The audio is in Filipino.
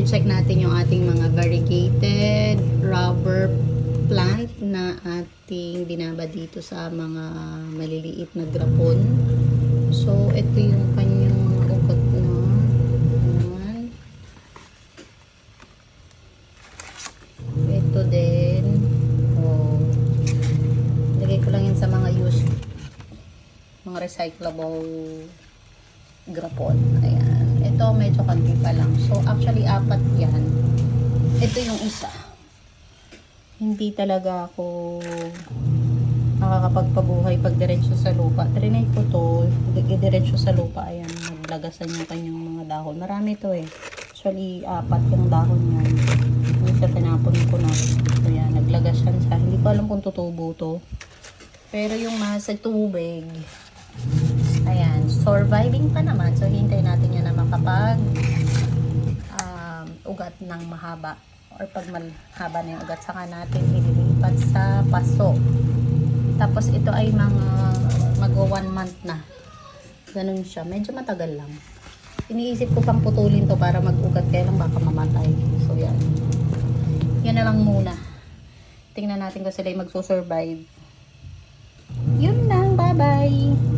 i-check natin yung ating mga variegated rubber plant na ating binaba dito sa mga maliliit na grapon. So, ito yung kanyang mga ugat na. Ayan. Ito din. Oh. Lagay ko lang yan sa mga used, mga recyclable grapon. Ayan. Ito medyo kanti pa lang. So, actually, 4 yan. Ito yung isa. Hindi talaga ako nakakapagpabuhay pag diretso sa lupa. Trinay ko to, diretso sa lupa. Ayan, naglagasan yung kanyang mga dahon. Marami to eh. Actually, 4 yung dahon yan. Yung sa tinapon ko na. So, yan, naglagas yan sa. Hindi ko alam kung tutubo to. Pero yung nasa tubig, ayan, surviving pa naman. So, hintayin natin yan na makapag ugat ng mahaba. Or pag mahaba na yung ugat, saka natin ililipat sa paso. Tapos ito ay mga mag-1 month na. Ganun siya. Medyo matagal lang. Iniisip ko pang putulin to para mag-ugat, kaya lang baka mamatay. So yan. Yan na lang muna. Tingnan natin kung sila ay magsusurvive. Yun lang. Bye-bye!